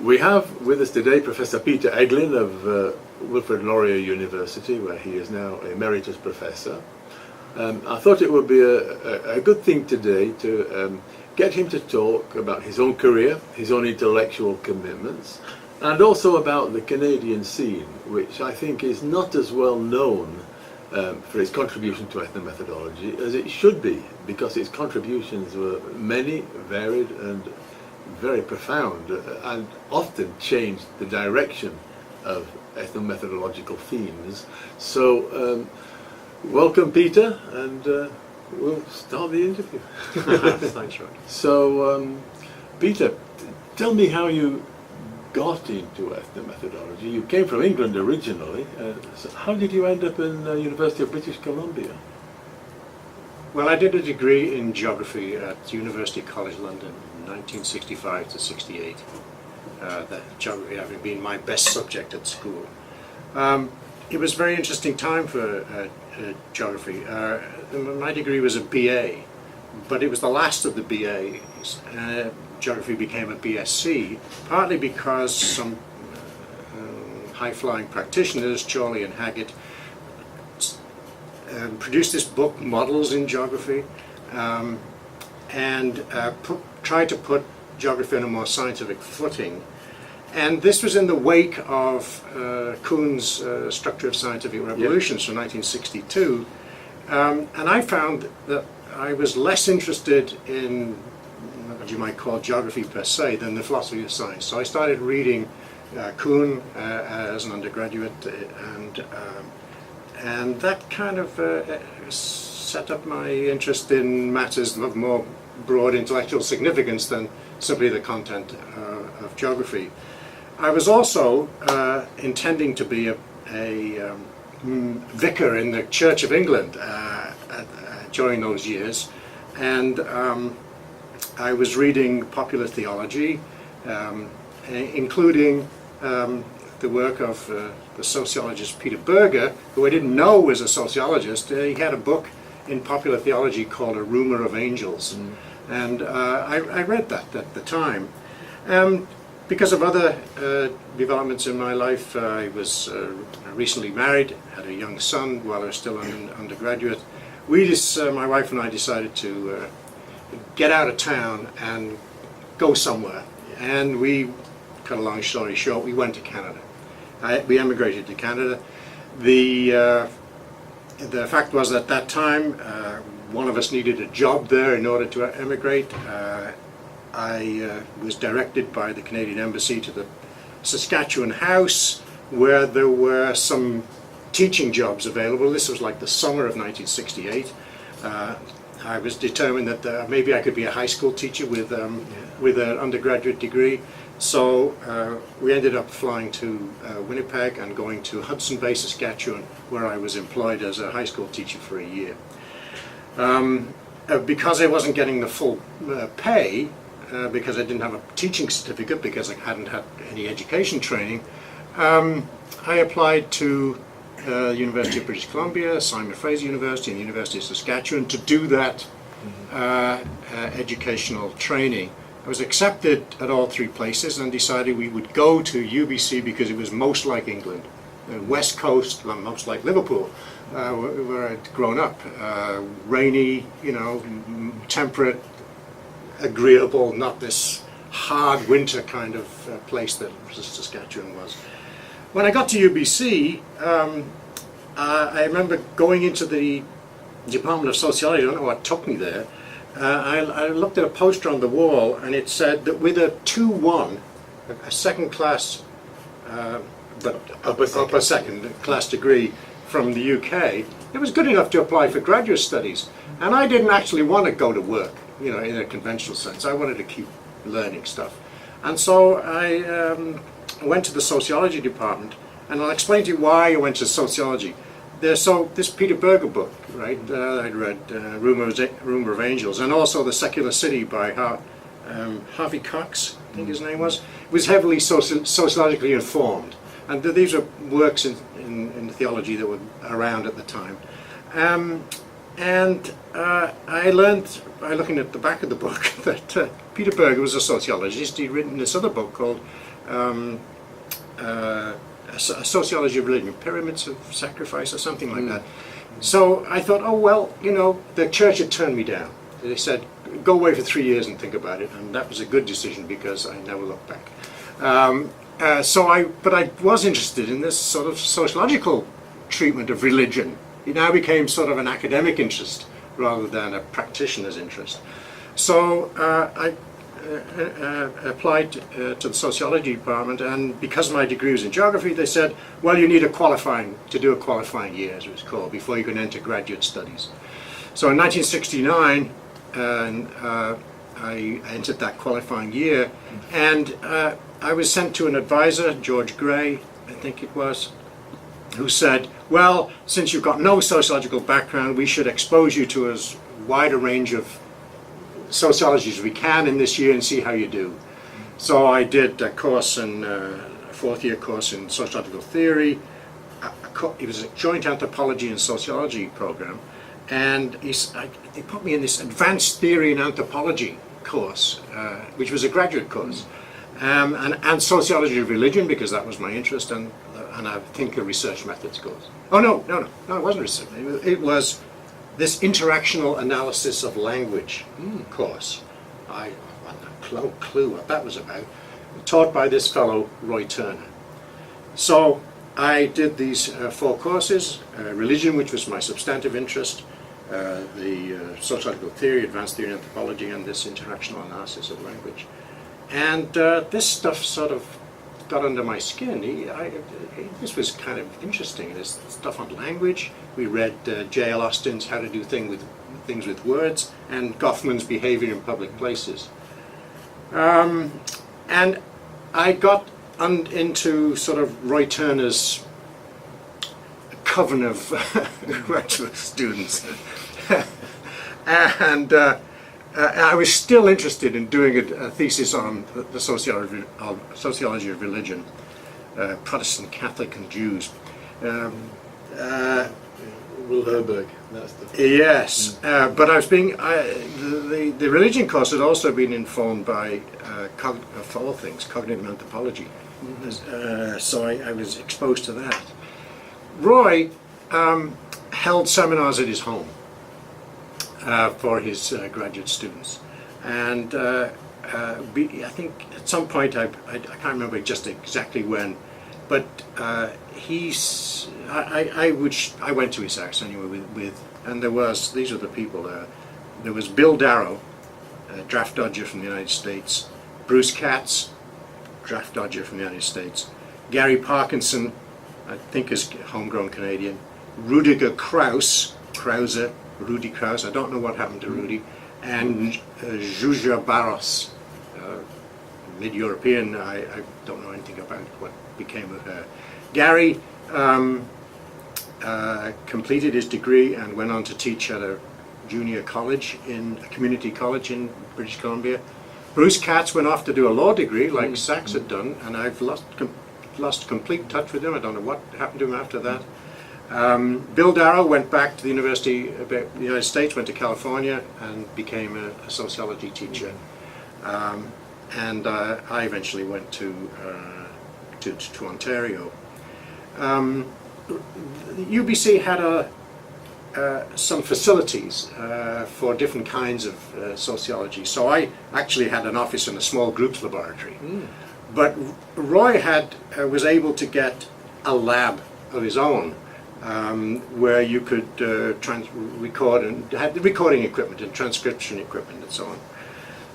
We have with us today Professor Peter Eglin of Wilfrid Laurier University, where he is now Emeritus Professor. I thought it would be a good thing today to get him to talk about his own career, his own intellectual commitments, and also about the Canadian scene, which I think is not as well known for its contribution to ethnomethodology as it should be, because its contributions were many, varied, and very profound, and often changed the direction of ethnomethodological themes. So, welcome, Peter, and we'll start the interview. Thanks, Roy. So, Peter, tell me how you got into ethnomethodology. You came from England originally. So how did you end up in the University of British Columbia? Well, I did a degree in geography at University College London in 1965 to 68. That geography having been my best subject at school. It was a very interesting time for geography. My degree was a BA, but it was the last of the BAs. Geography became a BSc, partly because some high-flying practitioners, Chorley and Haggett, produced this book, Models in Geography, and tried to put geography on a more scientific footing. And this was in the wake of Kuhn's Structure of Scientific Revolutions from 1962. And I found that I was less interested in what you might call geography per se than the philosophy of science. So I started reading Kuhn as an undergraduate, and that kind of set up my interest in matters of more broad intellectual significance than simply the content of geography. I was also intending to be a vicar in the Church of England during those years, and I was reading popular theology, including the work of the sociologist Peter Berger, who I didn't know was a sociologist. He had a book in popular theology called A Rumour of Angels, and I read that at the time. Because of other developments in my life, I was recently married, had a young son while I was still an undergraduate. My wife and I decided to get out of town and go somewhere. And we, cut a long story short, we went to Canada. We emigrated to Canada. The fact was at that time, one of us needed a job there in order to emigrate. I was directed by the Canadian Embassy to the Saskatchewan House, where there were some teaching jobs available. This was like the summer of 1968. I was determined that maybe I could be a high school teacher with an undergraduate degree. So we ended up flying to Winnipeg and going to Hudson Bay, Saskatchewan, where I was employed as a high school teacher for a year. Because I wasn't getting the full pay, because I didn't have a teaching certificate, because I hadn't had any education training, I applied to the University of British Columbia, Simon Fraser University, and the University of Saskatchewan to do that educational training. I was accepted at all three places and decided we would go to UBC because it was most like England, West Coast, most like Liverpool, where I'd grown up. Rainy, temperate, agreeable, not this hard winter kind of place that Saskatchewan was. When I got to UBC, I remember going into the Department of Sociology. I don't know what took me there. I looked at a poster on the wall, and it said that with a 2-1, a second class, but upper second class degree from the UK, it was good enough to apply for graduate studies. And I didn't actually want to go to work, in a conventional sense. I wanted to keep learning stuff. And so I went to the sociology department, and I'll explain to you why I went to sociology. So this Peter Berger book, right? I'd read Rumour of Angels, and also The Secular City by Harvey Cox, I think his name was heavily sociologically informed. And these were works in theology that were around at the time. I learned by looking at the back of the book that Peter Berger was a sociologist. He'd written this other book called a sociology of religion, pyramids of sacrifice or something like that. So I thought, oh well, you know, the church had turned me down. They said, go away for 3 years and think about it, and that was a good decision because I never looked back. But I was interested in this sort of sociological treatment of religion. It now became sort of an academic interest rather than a practitioner's interest. So I applied to the sociology department, and because my degree was in geography, they said, well, you need to do a qualifying year, as it was called, before you can enter graduate studies. So in 1969, I entered that qualifying year, and I was sent to an advisor, George Gray, I think it was, who said, well, since you've got no sociological background, we should expose you to as wide a range of sociology as we can in this year and see how you do. So I did a course a fourth-year course in sociological theory. It was a joint anthropology and sociology program, and they put me in this advanced theory in anthropology course, which was a graduate course, and sociology of religion, because that was my interest, and I think a research methods course. Oh no, it wasn't research. It was this interactional analysis of language course. I had no clue what that was about. Taught by this fellow, Roy Turner. So I did these 4 courses, religion, which was my substantive interest, the sociological theory, advanced theory in anthropology, and this interactional analysis of language. And this stuff sort of got under my skin. This was kind of interesting, this stuff on language. We read J.L. Austin's How to Do Things with Words, and Goffman's Behavior in Public Places. And I got into sort of Roy Turner's coven of graduate students. And I was still interested in doing a thesis on the sociology of religion, Protestant, Catholic, and Jews. Will Herberg, that's the... Yes, but I was the religion course had also been informed by, for all things, cognitive anthropology. So I was exposed to that. Roy held seminars at his home for his graduate students, and I think at some point, I can't remember just exactly when, but I went to his house anyway and these were the people there. There was Bill Darrow, a draft dodger from the United States, Bruce Katz, draft dodger from the United States, Gary Parkinson, I think is homegrown Canadian, Rudiger Rudy Krause, I don't know what happened to Rudy, and Zsuzsa Barros, mid-European. I don't know anything about what became of her. Gary completed his degree and went on to teach at a junior college, a community college in British Columbia. Bruce Katz went off to do a law degree like Sachs had done, and I've lost complete touch with him. I don't know what happened to him after that. Bill Darrow went back to the University of the United States, went to California, and became a sociology teacher. And I eventually went to Ontario. UBC had some facilities for different kinds of sociology. So I actually had an office in a small groups laboratory. But Roy was able to get a lab of his own where you could record, and had recording equipment and transcription equipment and so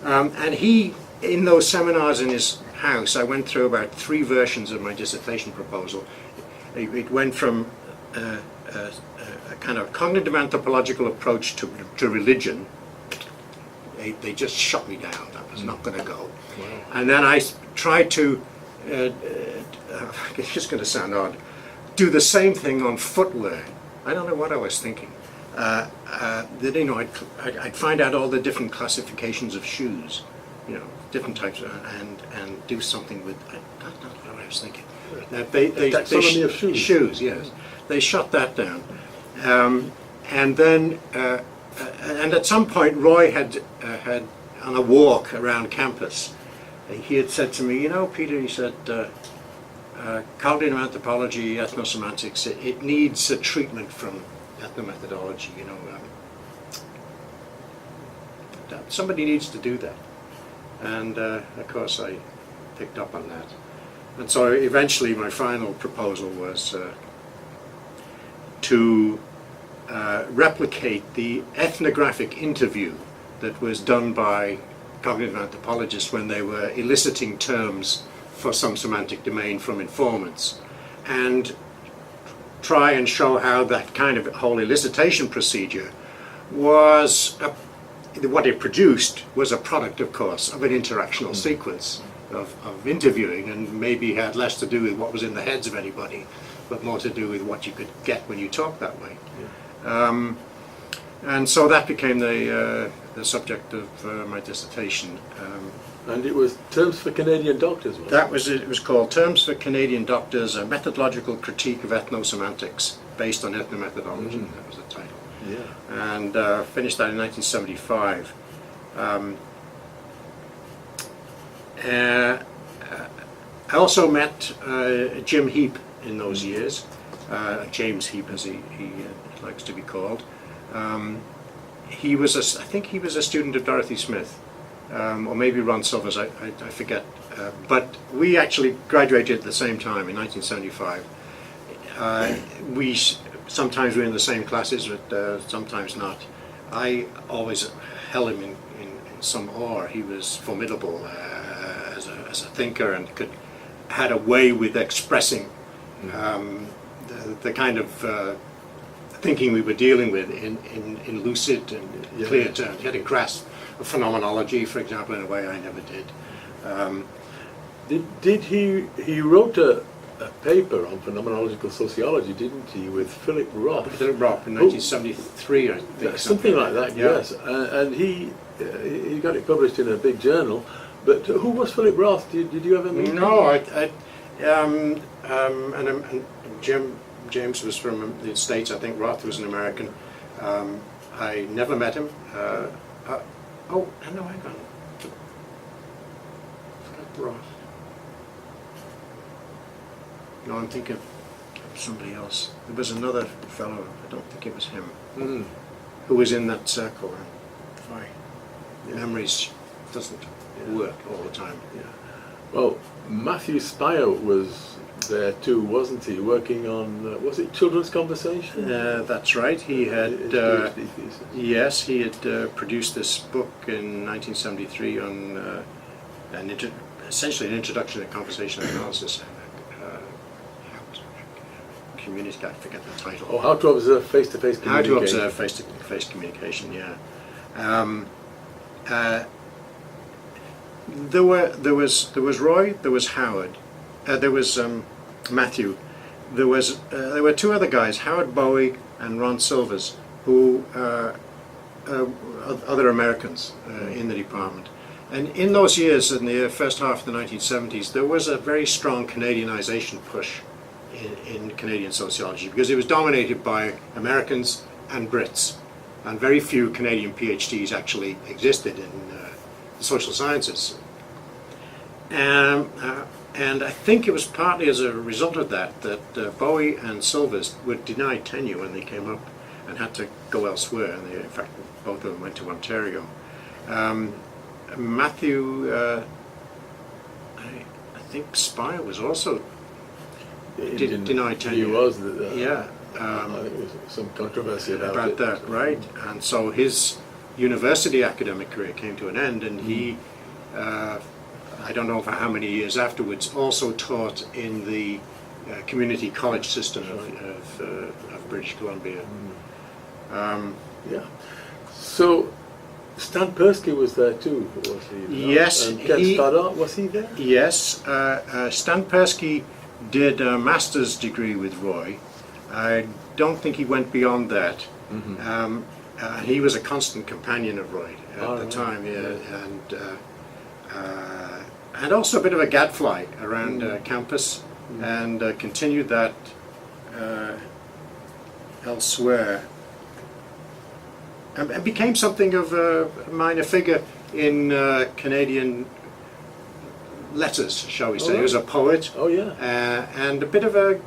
on. And he, in those seminars in his house, I went through about 3 versions of my dissertation proposal. It went from a kind of cognitive anthropological approach to religion. They just shut me down. That was not going to go. Wow. And then I tried to, it's just going to sound odd, do the same thing on footwear. I don't know what I was thinking. I'd find out all the different classifications of shoes, different types, and do something with. That's not what I was thinking. Taxonomy of shoes. Shoes, yes. They shut that down, and then and at some point Roy had on a walk around campus he had said to me, you know, Peter, he said, cognitive anthropology, ethnosemantics, it needs a treatment from ethnomethodology, you know. Somebody needs to do that. And of course I picked up on that. And so eventually my final proposal was to replicate the ethnographic interview that was done by cognitive anthropologists when they were eliciting terms for some semantic domain from informants, and try and show how that kind of whole elicitation procedure was, what it produced was a product, of course, of an interactional sequence of interviewing, and maybe had less to do with what was in the heads of anybody, but more to do with what you could get when you talk that way. Yeah. And so that became the subject of my dissertation. And it was Terms for Canadian Doctors, wasn't it? That was it. It was called Terms for Canadian Doctors, a methodological critique of ethnosemantics based on ethnomethodology. That was the title. Yeah. And finished that in 1975. I also met Jim Heap in those years, James Heap as he likes to be called. He was I think he was a student of Dorothy Smith, or maybe Ron Silvers, I forget. But we actually graduated at the same time in 1975. We sometimes were in the same classes, but sometimes not. I always held him in some awe. He was formidable as a thinker, and had a way with expressing the kind of thinking we were dealing with in lucid and clear terms. He had a grasp of phenomenology, for example, in a way I never did. He wrote a paper on phenomenological sociology, didn't he, with Philip Roth? Philip Roth in 1973, I think. Something like that, yes. And he got it published in a big journal. But who was Philip Roth? Did you ever meet him? No, and James was from the States. I think Roth was an American. I never met him. Oh, no, hang on. Forgot Roth. No, I'm thinking of somebody else. There was another fellow, I don't think it was him, who was in that circle. My memories doesn't work all the time. Yeah. Well, Matthew Spire was there too, wasn't he? Working on was it Children's Conversation? That's right. He had yes, he had produced this book in 1973 on essentially an introduction to conversational analysis. Community, I forget the title. Oh, how to observe face-to-face communication. How to observe face-to-face communication. Yeah. There was Roy, there was Howard, there was Matthew, there were two other guys, Howard Bowie and Ron Silvers, who other Americans in the department. And in those years, in the first half of the 1970s, there was a very strong Canadianization push in Canadian sociology, because it was dominated by Americans and Brits, and very few Canadian PhDs actually existed in the social sciences. And I think it was partly as a result of that Bowie and Silvers were denied tenure when they came up and had to go elsewhere, and in fact both of them went to Ontario. Matthew, I think Spire was also denied tenure. He was. Yeah. I think there was some controversy about that, right? And so his university academic career came to an end, and he, I don't know for how many years afterwards, also taught in the community college system of British Columbia. Yeah. So Stan Persky was there too, was he? Yes. And Ken Stoddart, was he there? Yes. Stan Persky did a master's degree with Roy. I don't think he went beyond that. He was a constant companion of Roy at the time, and also a bit of a gadfly around campus, and continued that elsewhere, and became something of a minor figure in Canadian letters, shall we say. Oh, He was a poet. Oh yeah. And a bit of a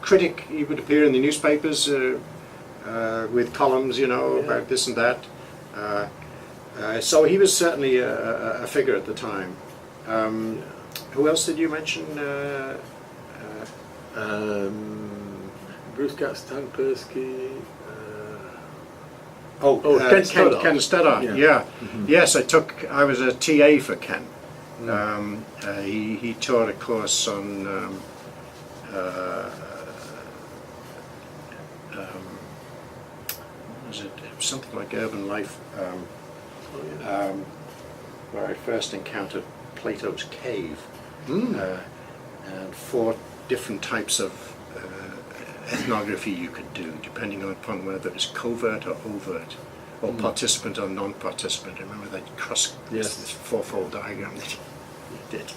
critic. He would appear in the newspapers with columns, you know, about this and that. So he was certainly a figure at the time. Who else did you mention? Bruce Catt, Stan Persky. Ken Stoddard. Yeah. Mm-hmm. Yes, I was a TA for Ken. He taught a course on what was it? Something like urban life, where I first encountered Plato's cave, and 4 different types of ethnography you could do, depending upon whether it was covert or overt, or participant or non-participant. I remember that this 4-fold diagram that he did.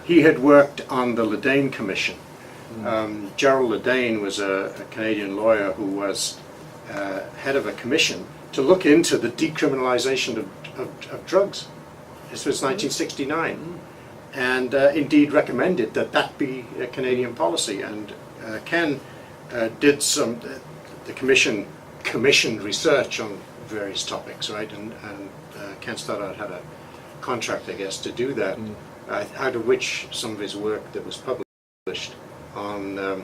He had worked on the Ledane Commission. Gerald Ledane was a Canadian lawyer who was head of a commission to look into the decriminalization of drugs. This was 1969, and indeed recommended that be a Canadian policy. And Ken did the commission commissioned research on various topics, right? And Ken Stoddard had a contract, I guess, to do that, out of which some of his work that was published on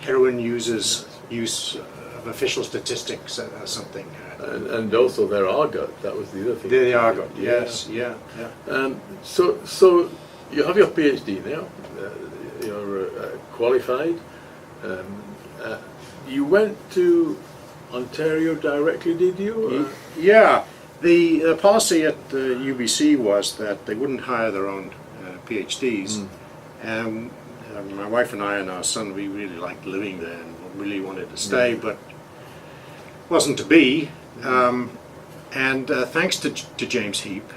heroin users' use of official statistics or something. And also their argot, that was the other thing. The argot, yes, yeah. So you have your PhD now, you're qualified. You went to Ontario directly, did you? Yeah. The policy at the UBC was that they wouldn't hire their own PhDs. And my wife and I and our son, we really liked living there and really wanted to stay, but wasn't to be. And thanks to James Heap,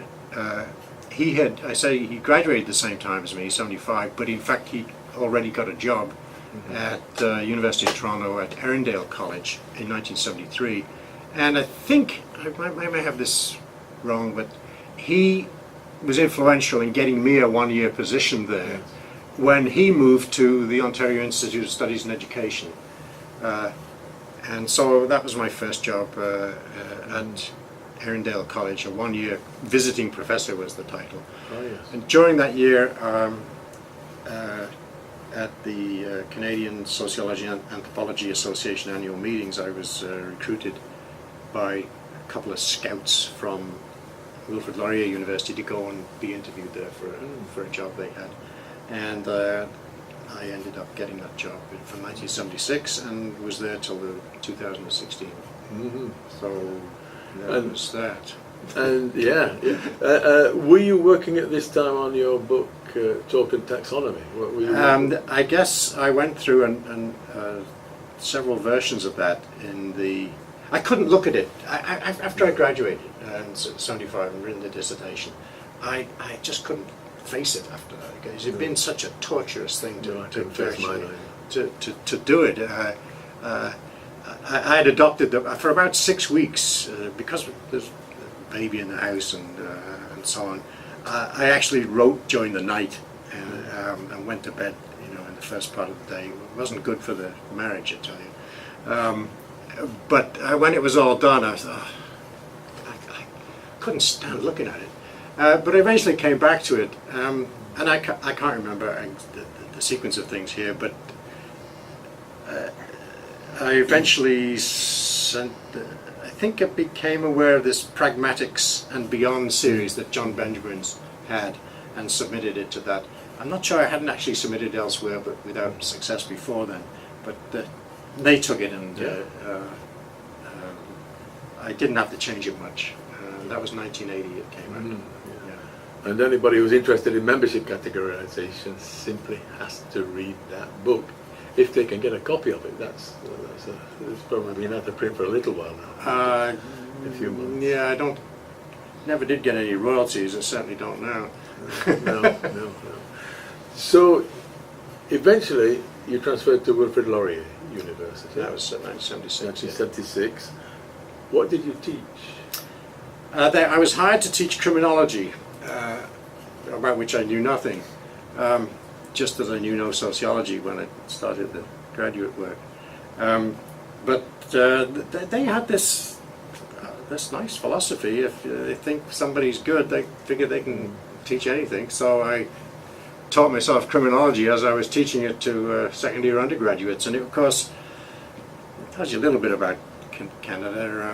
he graduated the same time as me, 75, but in fact he already got a job at University of Toronto at Erindale College in 1973. And I think, I may have this wrong, but he was influential in getting me a 1-year position there when he moved to the Ontario Institute of Studies and Education. And so that was my first job at Erindale College. A 1-year visiting professor was the title. Oh, yes. And during that year, at the Canadian Sociology and Anthropology Association annual meetings, I was recruited by a couple of scouts from Wilfrid Laurier University to go and be interviewed there for a job they had. And I ended up getting that job from 1976 and was there till 2016. So that was that. And were you working at this time on your book, Token Taxonomy? What were you I guess I went through and several versions of that I couldn't look at it. After I graduated in 75 and written the dissertation, I just couldn't face it after that, because it had been such a torturous thing to do it. I had adopted for about 6 weeks, because there's a baby in the house and so on. I actually wrote during the night and went to bed, in the first part of the day. It wasn't good for the marriage, I tell you. But when it was all done, I thought, I couldn't stand looking at it. But I eventually came back to it, and I can't remember the sequence of things here, but I eventually I think I became aware of this Pragmatics and Beyond series that John Benjamin's had, and submitted it to that. I'm not sure, I hadn't actually submitted elsewhere, but without success before then. But they took it, and I didn't have to change it much. That was 1980 it came out. And anybody who's interested in membership categorization simply has to read that book. If they can get a copy of it, it's probably been out of print for a little while now. A few months. Yeah, never did get any royalties. I certainly don't now. No. So, eventually, you transferred to Wilfrid Laurier University. That was 1976. 1976. What did you teach? I was hired to teach criminology. about which I knew nothing, just as I knew no sociology when I started the graduate work. But they had this nice philosophy. If they think somebody's good, they figure they can teach anything. So I taught myself criminology as I was teaching it to second-year undergraduates, and it, of course, tells you a little bit about Canada.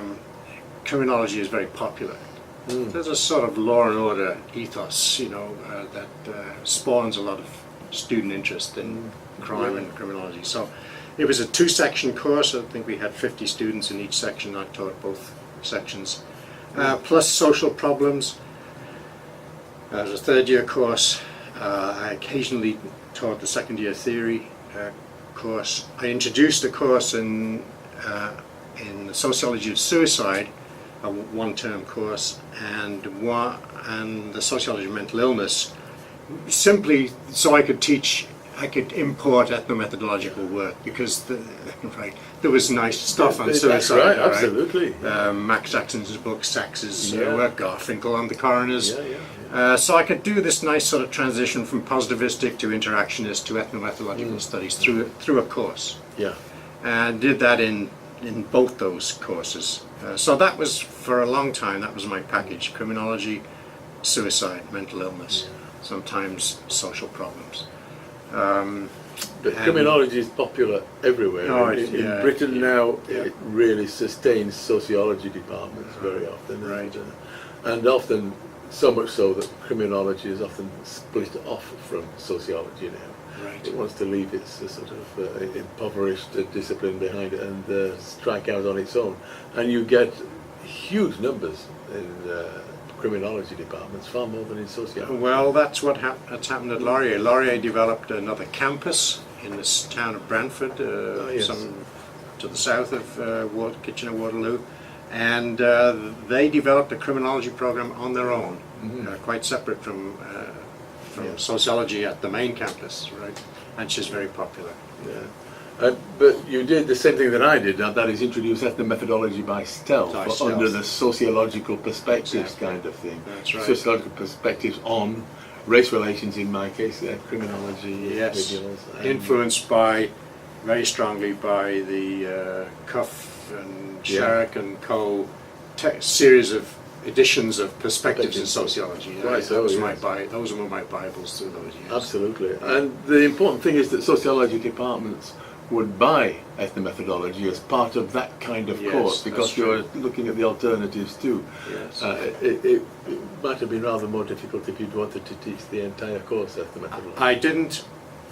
Criminology is very popular. There's a sort of law and order ethos, you know, that spawns a lot of student interest in crime and criminology. So it was a 2-section course. I think we had 50 students in each section. I taught both sections, plus social problems. It was a 3rd-year course. I occasionally taught the 2nd-year theory course. I introduced a course in the sociology of suicide, a 1-term course, and the sociology of mental illness, simply so I could import ethnomethodological work, because there was nice stuff on suicide. Right, absolutely. Max Jackson's book, Sachs's work, Garfinkel on the coroners. So I could do this nice sort of transition from positivistic to interactionist to ethnomethodological studies through a course. Yeah. And did that in both those courses. So that was, for a long time, that was my package: criminology, suicide, mental illness, sometimes social problems. But criminology is popular everywhere. Oh, in Britain now, it really sustains sociology departments very often. Right. And often, so much so that criminology is often split off from sociology now. Right. It wants to leave its sort of impoverished discipline behind it and strike out on its own. And you get huge numbers in criminology departments, far more than in sociology. Well, that's what's happened at Laurier. Laurier developed another campus in this town of Brantford, some to the south of Kitchener-Waterloo, and they developed a criminology program on their own, quite separate from sociology at the main campus, right? And she's very popular. Yeah. But you did the same thing that I did, that is introduce ethnomethodology by stealth, under the sociological perspectives kind of thing. That's right. Sociological perspectives on race relations, in my case, criminology. Yes, influenced very strongly by the Cuff and Sherrick and Co. series of editions of Perspectives in Sociology. Right, those were my Bibles through those years. Absolutely. And the important thing is that sociology departments would buy ethnomethodology as part of that kind of course, because you're looking at the alternatives too. Yes. It might have been rather more difficult if you'd wanted to teach the entire course ethnomethodology.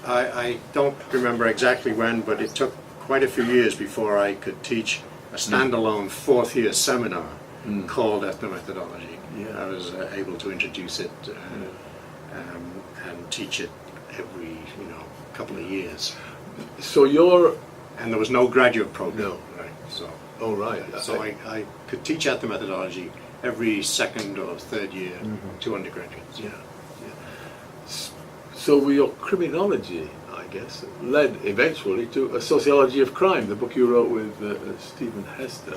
I don't remember exactly when, but it took quite a few years before I could teach a standalone 4th-year seminar called ethnomethodology. I was able to introduce it and teach it every couple of years. So and there was no graduate program. No. Right. So. Oh right. So I could teach ethnomethodology every 2nd or 3rd year to undergraduates. Yeah. So your criminology, I guess, led eventually to a sociology of crime, the book you wrote with Stephen Hester.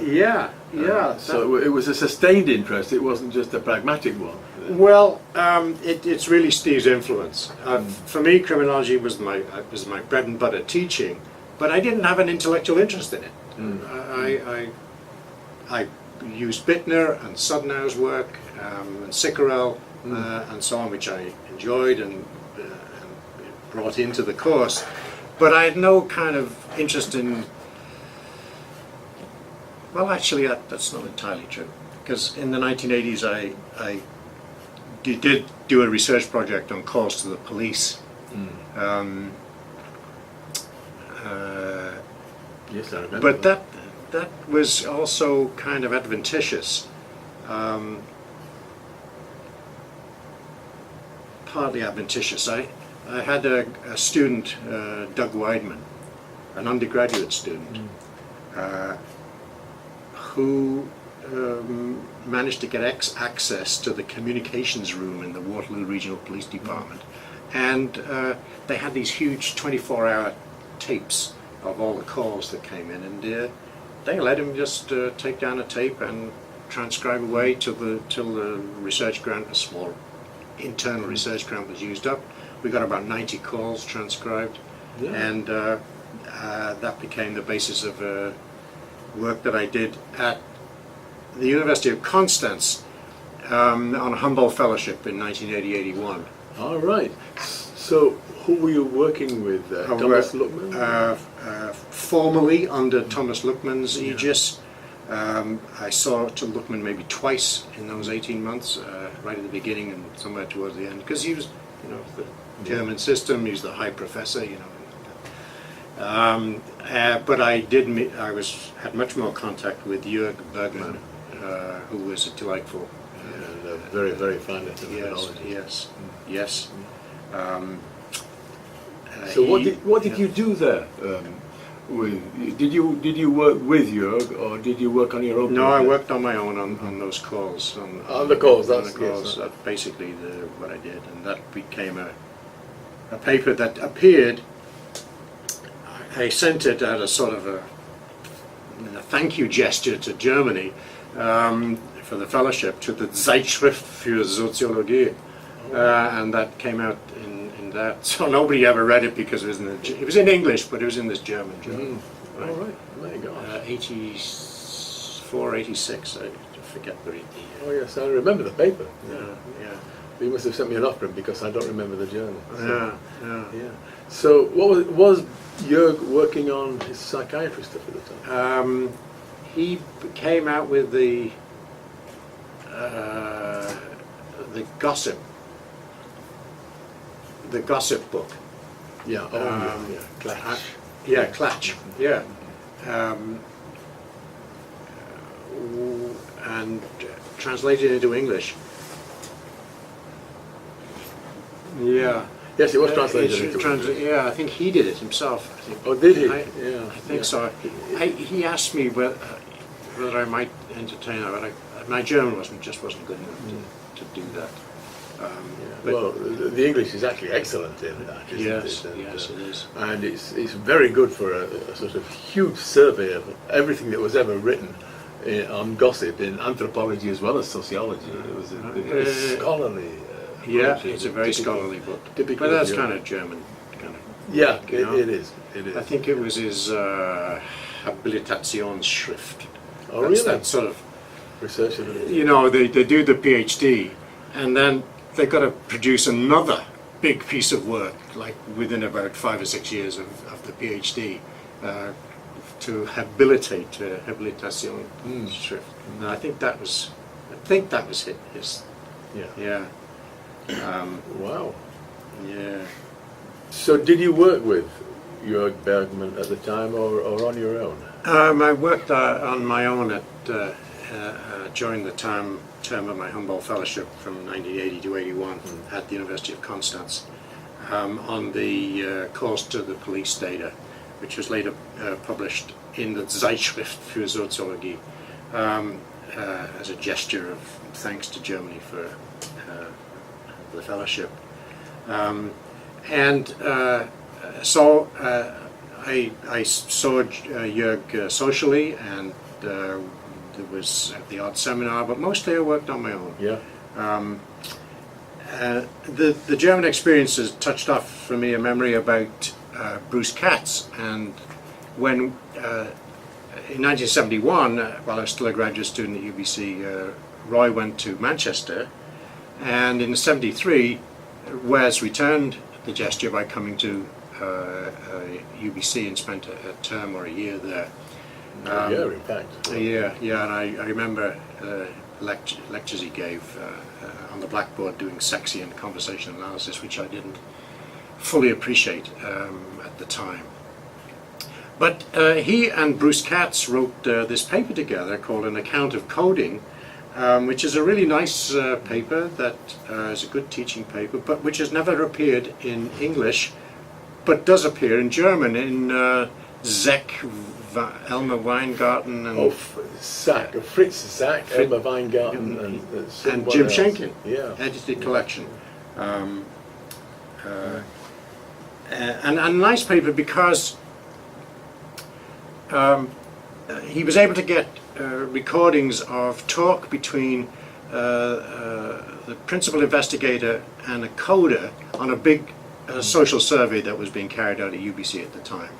So it was a sustained interest. It wasn't just a pragmatic one. Well, it's really Steve's influence. For me, criminology was my bread and butter teaching, but I didn't have an intellectual interest in it. I used Bittner and Sudnow's work and Sickerell and so on, which I enjoyed and brought into the course, but I had no kind of interest in. Well, actually, that's not entirely true, because in the 1980s I did do a research project on calls to the police. Yes, I remember. But that was also kind of adventitious. Partly adventitious. I had a student, Doug Weidman, an undergraduate student, who managed to get access to the communications room in the Waterloo Regional Police Department, and they had these huge 24-hour tapes of all the calls that came in, and they let him just take down a tape and transcribe away till the research grant, a small internal research grant was used up. We got about 90 calls transcribed, and that became the basis of work that I did at the University of Constance on a Humboldt Fellowship in 1980-81. All right. So, who were you working with? Thomas Luckman? Formally under Thomas Luckman's aegis. I saw Luckman maybe twice in those 18 months, right at the beginning and somewhere towards the end, because he was, the German system. He was the high professor, but I did had much more contact with Jörg Bergman, who was a delightful. Very, very fine at terminology. Yes. So what did you do there? Did you work with Jörg, or did you work on your own? No, I worked on my own on those calls. On the calls, that's basically what I did, and that became a paper that appeared. I sent it as a sort of a thank you gesture to Germany for the fellowship, to the Zeitschrift für Soziologie, and that came out in that. So nobody ever read it because it was in English, but it was in this German journal. Right. All right, my gosh. 84, 86, I forget the year. Oh yes, I remember the paper. Yeah. You must have sent me an offering because I don't remember the journal. So, Yeah. So what was Jörg working on his psychiatry stuff at the time? He came out with the gossip book. Yeah. Klatsch. Klatsch. Yeah. And translated into English. Yeah. Yes, it was translated into English. Yeah, I think he did it himself. I think. Oh, did he? I think so. He asked me whether I might entertain it, but my German wasn't good enough to do that. Well, the English is actually excellent in that, isn't it? Yes, it is. And it's very good for a sort of huge survey of everything that was ever written on gossip in anthropology as well as sociology. It was a scholarly. It's a very scholarly book. But that's kind of German. Yeah, it is. I think it was his Habilitationsschrift. Oh, really? That sort of research. They do the PhD, and then they've got to produce another big piece of work, like within about 5 or 6 years of the PhD, to habilitate Habilitationsschrift. And I think that was his. Yeah. Wow. Yeah. So did you work with Jörg Bergman at the time, or on your own? I worked on my own during the term of my Humboldt Fellowship from 1980 to 81 at the University of Constance on the course to the police data, which was later published in the Zeitschrift für Soziologie as a gesture of thanks to Germany for the fellowship. So I saw Jörg socially, and there was the odd seminar, but mostly I worked on my own. Yeah. The German experience has touched off for me a memory about Bruce Katz, and when in 1971, while I was still a graduate student at UBC, Roy went to Manchester, and in '73, Wes returned the gesture by coming to UBC and spent a term or a year there. In fact. And I remember lectures he gave on the blackboard doing sexy and conversation analysis, which I didn't fully appreciate at the time. But he and Bruce Katz wrote this paper together called An Account of Coding, which is a really nice paper that is a good teaching paper, but which has never appeared in English, but does appear in German in Elmer Weingarten and Fritz Sack, Elmer Weingarten, and Jim Schenken, edited collection. And a nice paper because he was able to get recordings of talk between the principal investigator and a coder on a big social survey that was being carried out at UBC at the time.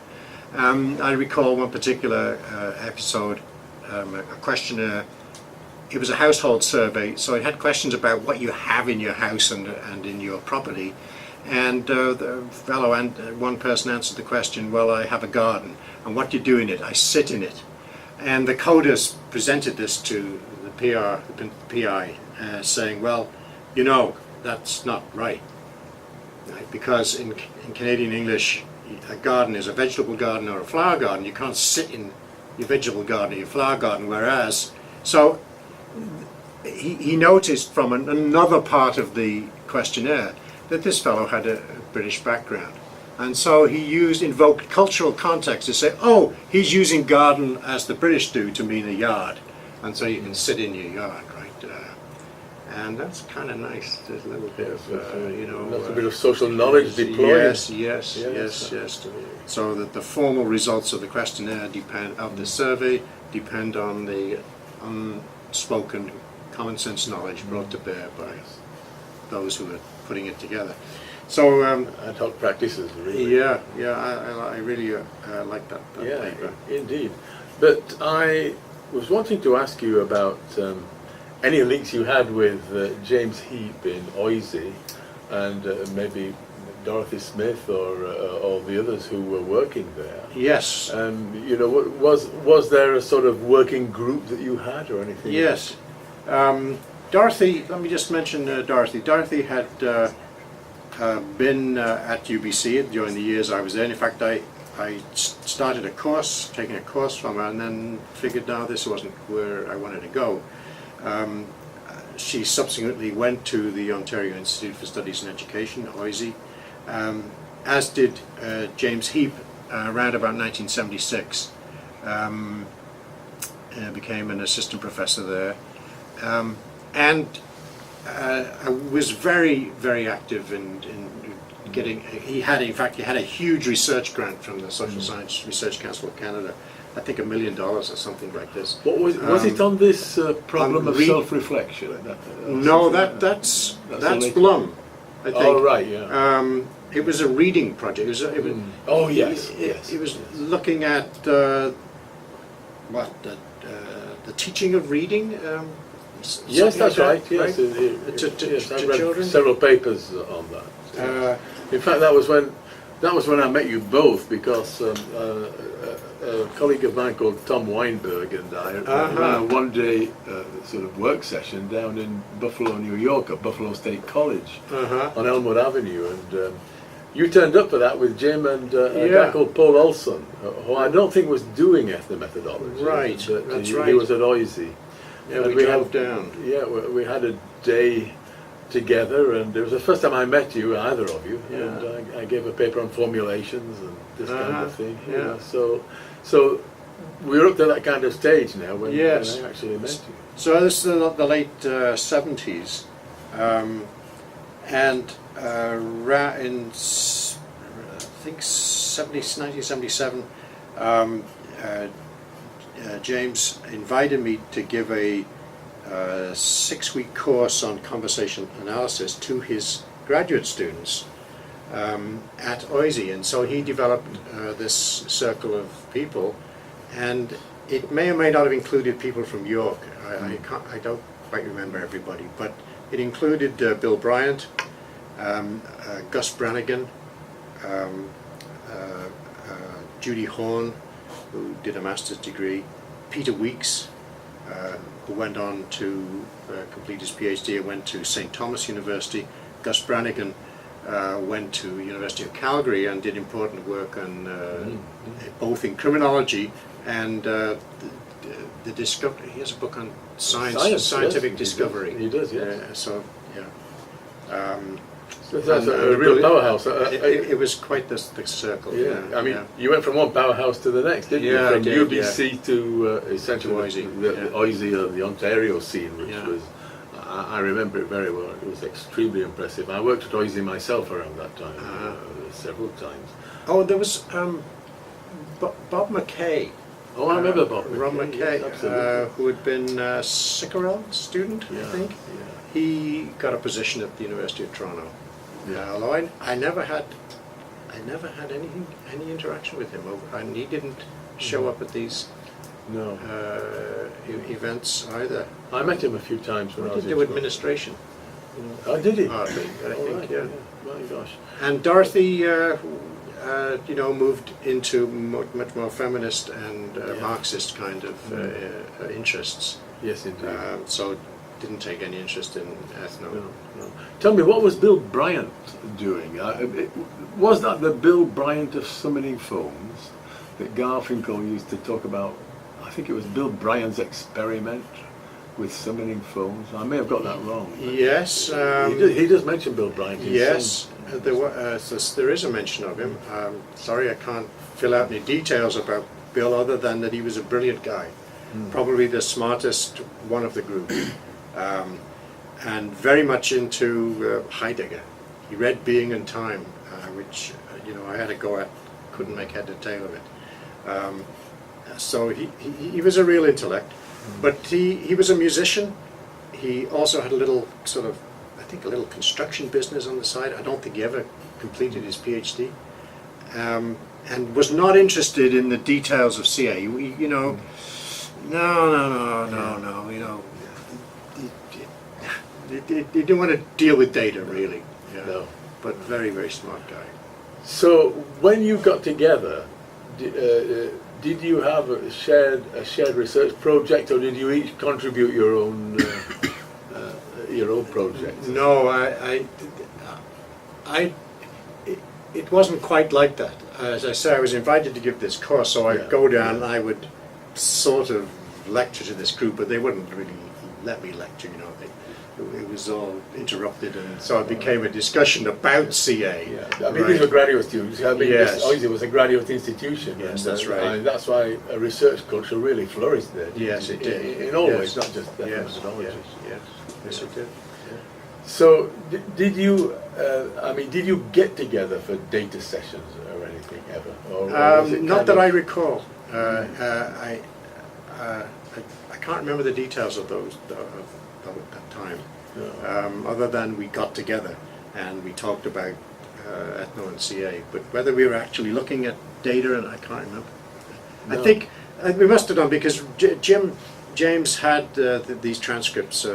I recall one particular episode, a questionnaire. It was a household survey, so it had questions about what you have in your house and in your property. And the fellow and one person answered the question, well, I have a garden. And what do you do in it? I sit in it. And the coders presented this to the PI, saying, well, you know, that's not right. Because in Canadian English, a garden is a vegetable garden or a flower garden. You can't sit in your vegetable garden or your flower garden, whereas, so he noticed from another part of the questionnaire that this fellow had a British background. And so he invoked cultural context to say, oh, he's using garden as the British do to mean a yard. And so you can sit in your yard, right? And that's kind of nice. There's a little bit of, you know... That's a bit of social knowledge deployed. Yes. So that the formal results of the questionnaire of the survey depend on the unspoken common sense knowledge brought to bear by those who are putting it together. So ad hoc practices, really. I really like that paper. Indeed. But I was wanting to ask you about any links you had with James Heap in Au-Yeung and maybe Dorothy Smith or all the others who were working there. Yes. You know, was there a sort of working group that you had or anything? Yes. Dorothy, let me just mention Dorothy. Dorothy had been at UBC during the years I was there. In fact, I started taking a course from her, and then figured, no, this wasn't where I wanted to go. She subsequently went to the Ontario Institute for Studies in Education, Au-Yeung, as did James Heap around about 1976. Became an assistant professor there. And I was very, very active in getting. He had a huge research grant from the Social Science Research Council of Canada. I think $1 million or something like this. What was it on this problem of self-reflection? No, that's Blum, I think. Oh right, yeah. It was a reading project. It was looking at the teaching of reading. Yes, that's like right. Yes, to I read children. several papers on that. In fact, that was when I met you both, because a colleague of mine called Tom Weinberg and I ran a one-day sort of work session down in Buffalo, New York, at Buffalo State College on Elmwood Avenue, and you turned up for that with Jim and a guy called Paul Olson, who I don't think was doing ethnomethodology. Right, that's right. He was at Au-Yeung. Yeah, we drove down. Yeah, we had a day together, and it was the first time I met you, either of you, and I gave a paper on formulations and this kind of thing. Yeah. You know, so we're up to that kind of stage now when I actually met you. So this is the late 70s, and in I think 1977. James invited me to give a 6-week course on conversation analysis to his graduate students at Au-Yeung, and so he developed this circle of people, and it may or may not have included people from York. I don't quite remember everybody, but it included Bill Bryant, Gus Brannigan, Judy Horn, who did a master's degree, Peter Weeks, who went on to complete his PhD and went to St. Thomas University. Gus Brannigan went to University of Calgary and did important work on both in criminology and the discovery. He has a book on scientific discovery. He does, yes. So that's a real powerhouse. It was quite the circle. Yeah, I mean, you went from one powerhouse to the next, didn't you? From UBC to essentially the Au-Yeung, the Ontario scene, which was, I remember it very well. It was extremely impressive. I worked at Au-Yeung myself around that time, several times. Oh, there was Bob McKay Oh, I remember Bob Ron McKay, McKay, yes, absolutely. who had been a Sickerel student, I Yeah, think. yeah. He got a position at the University of Toronto. Yeah. Although I never had any interaction with him, and he didn't show up at these No. events either. I met him a few times when I What was did in he do Toronto. administration? Oh, did he? Hardly, I Oh, think, right, yeah. My gosh. And Dorothy, you know, moved into much more feminist and Yeah. Marxist kind of interests. Yes, indeed. So didn't take any interest in ethno. No, no. Tell me, what was Bill Bryant doing? Was that the Bill Bryant of summoning phones that Garfinkel used to talk about? I think it was Bill Bryant's experiment with summoning phones. I may have got that wrong. Yes. He does mention Bill Bryant. In Yes, some- there is a mention of him. Sorry, I can't fill out any details about Bill other than that he was a brilliant guy, probably the smartest one of the group, and very much into Heidegger. He read Being and Time, which you know I had to go at, couldn't make head or tail of it. So he was a real intellect, but he was a musician. He also had a little sort of, I think, a little construction business on the side. I don't think he ever completed his PhD, and was not interested in the details of CA. You know, no. You know, he didn't want to deal with data really. Yeah. No. But very smart guy. So when you got together, did you have a shared research project, or did you each contribute your own project? No, it wasn't quite like that. As I say, I was invited to give this course, so I'd go down and I would sort of lecture to this group, but they wouldn't really let me lecture, you know. It was all interrupted, and so it became a discussion about CA. Yeah, I mean, these were graduate students. I mean, Yes. it was a graduate institution. Yes, and, that's right. and that's why a research culture really flourished there. Yes, it did. In all Yes. ways, not just the Yes, methodology. yes, it did. So, did you? I mean, did you get together for data sessions or anything ever? Or was it Not kind that of- I recall. I can't remember the details of those of that time. No. Other than we got together and we talked about ethno and CA, but whether we were actually looking at data, and I can't remember. I No. think we must have done, because James had these transcripts,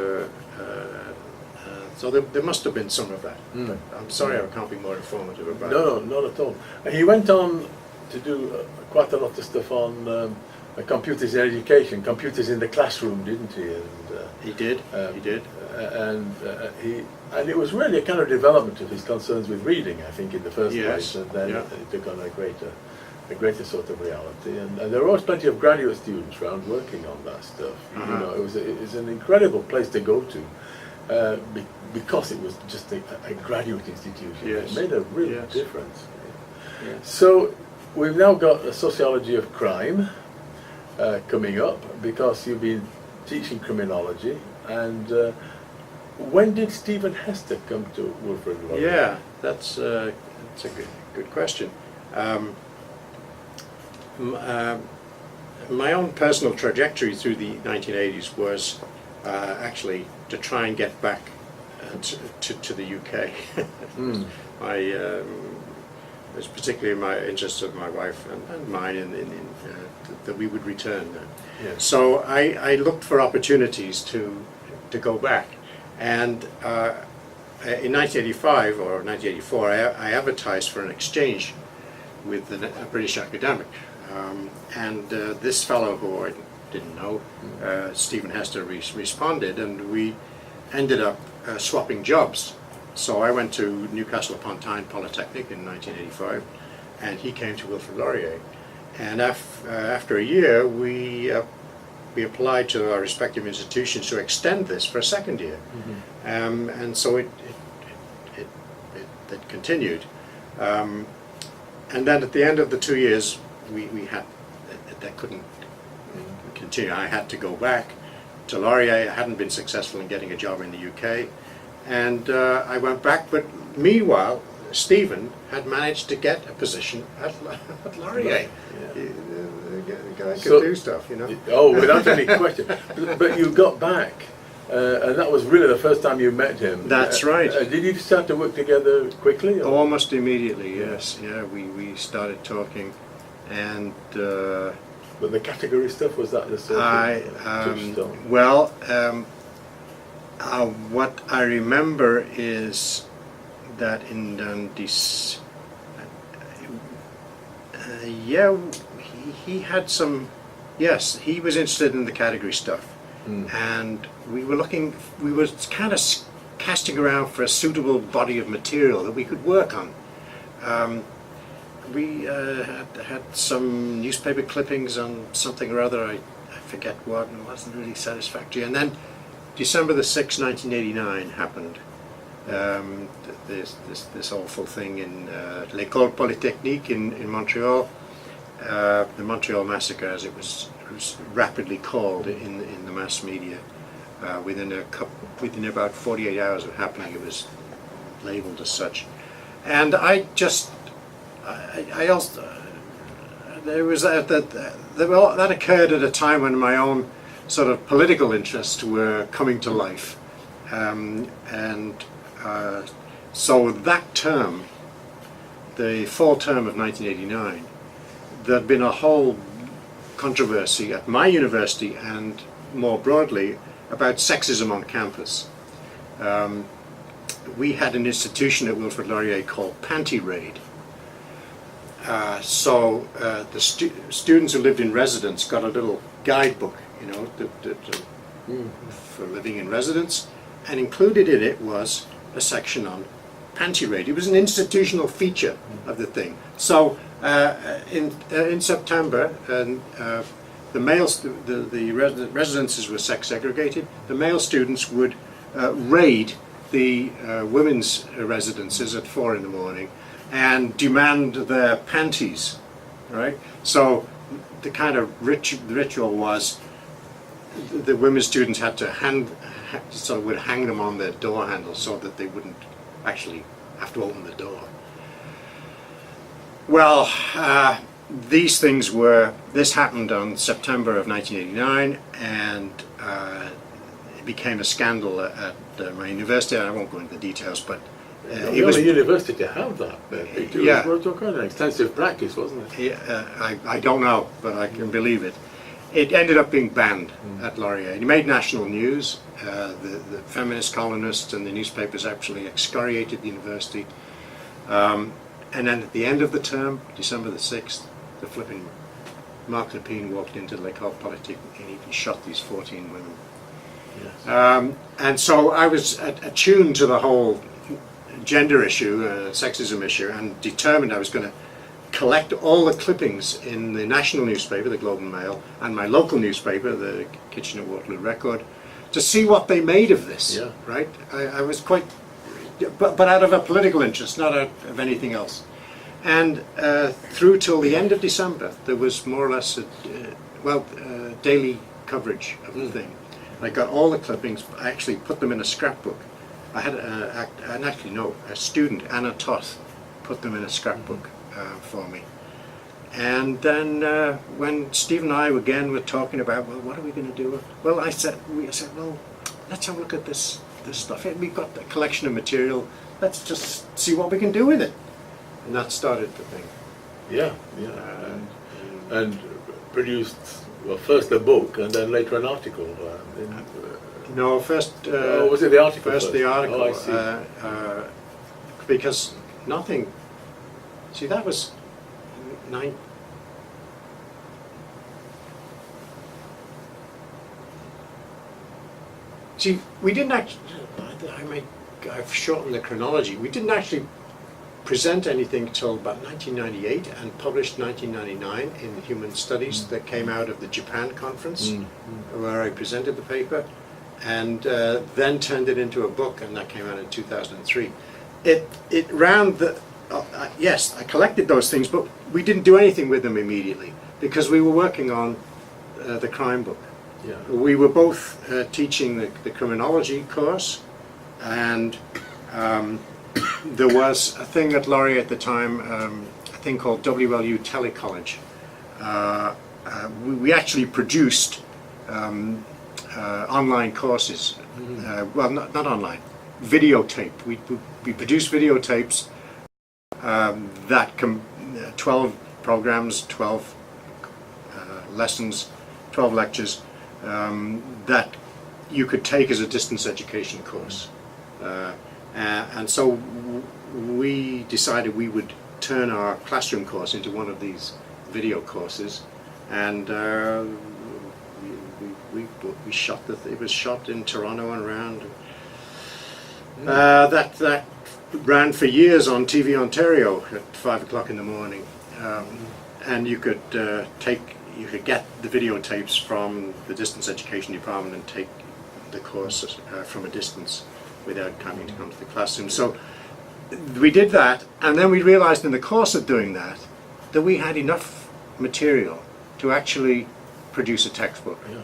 so there must have been some of that. But I'm sorry I can't be more informative about it. No, not at all. He went on to do quite a lot of stuff on computers in education, computers in the classroom, didn't he? And, He did. He did. And it was really a kind of development of his concerns with reading, I think, in the first Yes, place, and then yeah. it took on a greater sort of reality. And there were always plenty of graduate students around working on that stuff. You know, it was an incredible place to go to, because it was just a graduate institution. Yes. It made a real Yes. difference. Yes. So we've now got a sociology of crime coming up, because you've been teaching criminology. And when did Stephen Hester come to Wilfrid Laurier? Yeah, that's a good question. My own personal trajectory through the 1980s was actually to try and get back to the UK. It was particularly my interest of my wife and mine in that we would return. Yes. So I looked for opportunities to go back, and in 1985 or 1984 I advertised for an exchange with a British academic, and this fellow who I didn't know, Stephen Hester, responded, and we ended up swapping jobs. So I went to Newcastle upon Tyne Polytechnic in 1985, and he came to Wilfrid Laurier. And after a year, we applied to our respective institutions to extend this for a second year, and so it continued. And then at the end of the 2 years, we had that couldn't continue. I had to go back to Laurier. I hadn't been successful in getting a job in the UK, and I went back. But meanwhile, Stephen had managed to get a position at Laurier. guy could So- do stuff, you know. Oh, without any question. But you got back, and that was really the first time you met him. That's right. Did you start to work together quickly? Or? Almost immediately, yes. Yeah, we started talking, and But the category stuff, was that the sort of touchstone? what I remember is that in he had some, yes, he was interested in the category stuff, and we were kind of casting around for a suitable body of material that we could work on. We had some newspaper clippings on something or other, I forget what, and it wasn't really satisfactory. And then December the 6th, 1989 happened. This awful thing in l'École Polytechnique in Montreal, the Montreal Massacre, as it was rapidly called in the mass media. Within about 48 hours of happening, it was labelled as such. And I also there was that occurred at a time when my own sort of political interests were coming to life, so that term, the fall term of 1989, there'd been a whole controversy at my university and more broadly about sexism on campus. We had an institution at Wilfrid Laurier called Panty Raid. So the students who lived in residence got a little guidebook, you know, for living in residence, and included in it was a section on panty raid. It was an institutional feature of the thing. So in September, the residences were sex segregated. The male students would raid the women's residences at 4 in the morning and demand their panties, right? So the kind of ritual was the women students had to would hang them on their door handles so that they wouldn't actually have to open the door. Well, this happened on September of 1989, and it became a scandal at my university. I won't go into the details, but it was a university to have that. It was kind of an extensive practice, wasn't it? Yeah, I don't know, but I can believe it. It ended up being banned at Laurier. It made national news. The feminist columnists and the newspapers actually excoriated the university. And then at the end of the term, December the 6th, the flipping Marc Lepine walked into the L'École Polytechnique and he shot these 14 women. Yes. And so I was attuned to the whole gender issue, sexism issue, and determined I was going to collect all the clippings in the national newspaper, the Globe and Mail, and my local newspaper, the Kitchener-Waterloo Record, to see what they made of this. Yeah. Right? I was quite, but out of a political interest, not out of anything else. And through till the end of December, there was more or less daily coverage of the thing. I got all the clippings. I actually put them in a scrapbook. I had a student, Anna Toth, put them in a scrapbook for me. And then when Steve and I again were talking about, well, what are we going to do? Well, I said, well, let's have a look at this stuff. We've got a collection of material. Let's just see what we can do with it. And that started the thing. Yeah, and produced, well, first a book and then later an article. No, first. Was it the article? First the article. Oh, I see. Because nothing. See, that was 9. See, we didn't actually. I've shortened the chronology. We didn't actually present anything until about 1998 and published 1999 in Human Studies that came out of the Japan conference where I presented the paper, and then turned it into a book, and that came out in 2003. It ran the yes, I collected those things, but we didn't do anything with them immediately because we were working on the crime book. Yeah. We were both teaching the criminology course, and there was a thing at Laurier at the time, a thing called WLU Telecollege, we actually produced online courses. Well, not online, videotape. We produced videotapes that 12 programs, 12 lessons, 12 lectures that you could take as a distance education course. And so we decided we would turn our classroom course into one of these video courses, and we shot it was shot in Toronto and around. That ran for years on TV Ontario at 5 o'clock in the morning, and you could get the videotapes from the distance education department and take the course from a distance without having to come to the classroom. So we did that, and then we realized in the course of doing that we had enough material to actually produce a textbook. Yeah.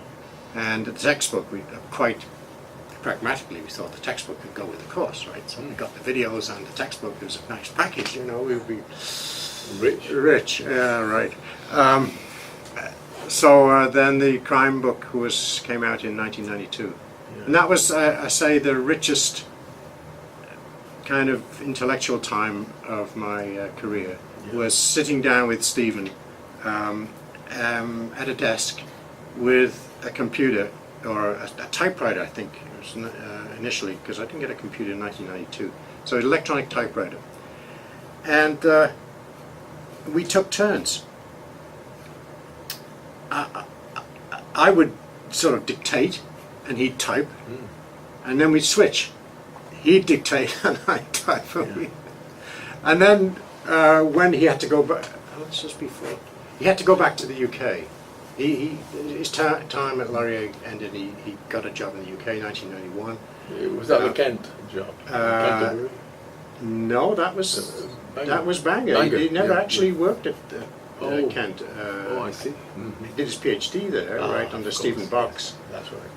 And the textbook, we quite pragmatically, we thought the textbook could go with the course, right? So we got the videos and the textbook. It was a nice package, you know. We would be rich, yeah, right. So then the crime book came out in 1992, and that was, I say, the richest kind of intellectual time of my career. Was sitting down with Stephen at a desk with a computer, or a typewriter, I think it was initially, because I didn't get a computer in 1992. So an electronic typewriter, and we took turns. I would sort of dictate, and he'd type, and then we'd switch. He'd dictate, and I'd type. Yeah. And then when he had to go back, this was before, he had to go back to the UK. His time at Laurier ended. He got a job in the UK in 1991. Was that the Kent job? No, that was Bangor. He never actually worked at Kent. I see. He did his PhD there, right, under Stephen Box. That's right.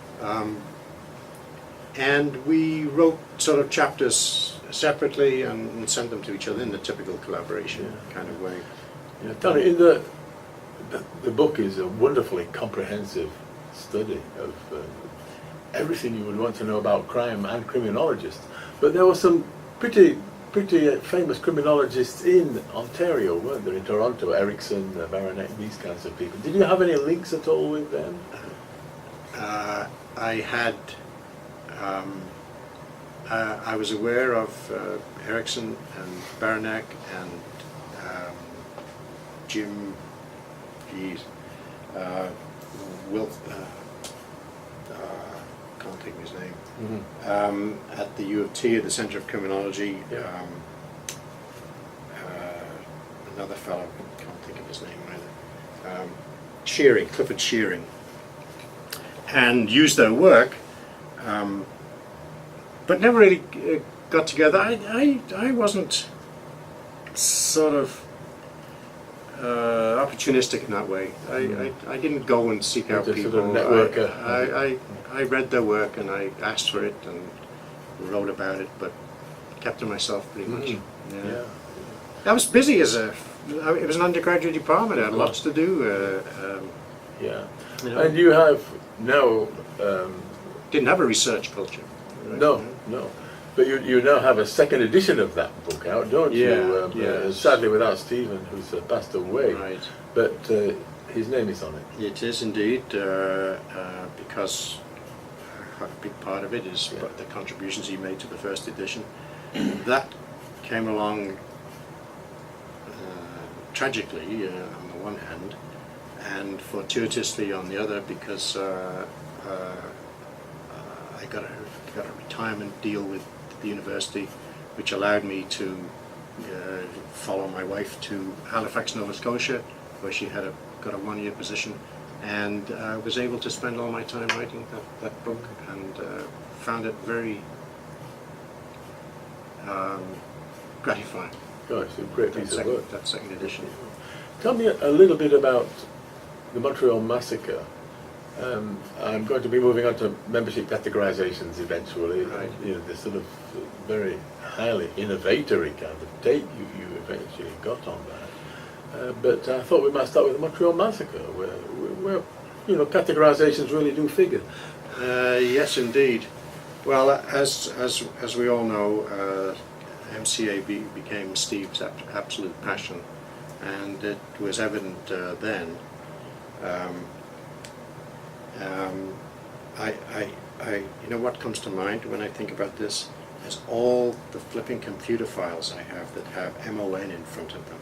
And we wrote sort of chapters separately and sent them to each other in the typical collaboration kind of way. Yeah, Tony, in the book is a wonderfully comprehensive study of everything you would want to know about crime and criminologists. But there were some pretty famous criminologists in Ontario, weren't there? In Toronto, Erickson, Baronet, these kinds of people. Did you have any links at all with them? I had. I was aware of Erickson and Baronet and Jim. Can't think of his name. At the U of T, at the Centre of Criminology. Another fellow, can't think of his name either. Clifford Shearing, and used their work, but never really got together. I wasn't sort of opportunistic in that way. I didn't go and seek out people. Sort of networker. I read their work and I asked for it and wrote about it, but kept to myself pretty much. Yeah. I was busy it was an undergraduate department. I had lots to do. Yeah. You know. And you have now... didn't have a research culture. Right? No. But you now have a second edition of that book out, don't you? Yes. Sadly without Stephen, who's passed away. Right. But his name is on it. It is indeed, because a big part of it is the contributions he made to the first edition. That came along tragically on the one hand, and fortuitously on the other, because I got a retirement deal with the university, which allowed me to follow my wife to Halifax, Nova Scotia, where she had got a one-year position, and was able to spend all my time writing that book, and found it very gratifying. Gosh, it's a great piece of work. That second edition. Tell me a little bit about the Montreal Massacre. I'm going to be moving on to membership categorizations eventually. Right. You know, the sort of very highly innovatory kind of take you eventually got on that. but I thought we might start with the Montreal Massacre, where you know, categorizations really do figure. Yes, indeed. Well, as we all know, MCA became Steve's absolute passion, and it was evident then. You know what comes to mind when I think about this is all the flipping computer files I have that have MON in front of them.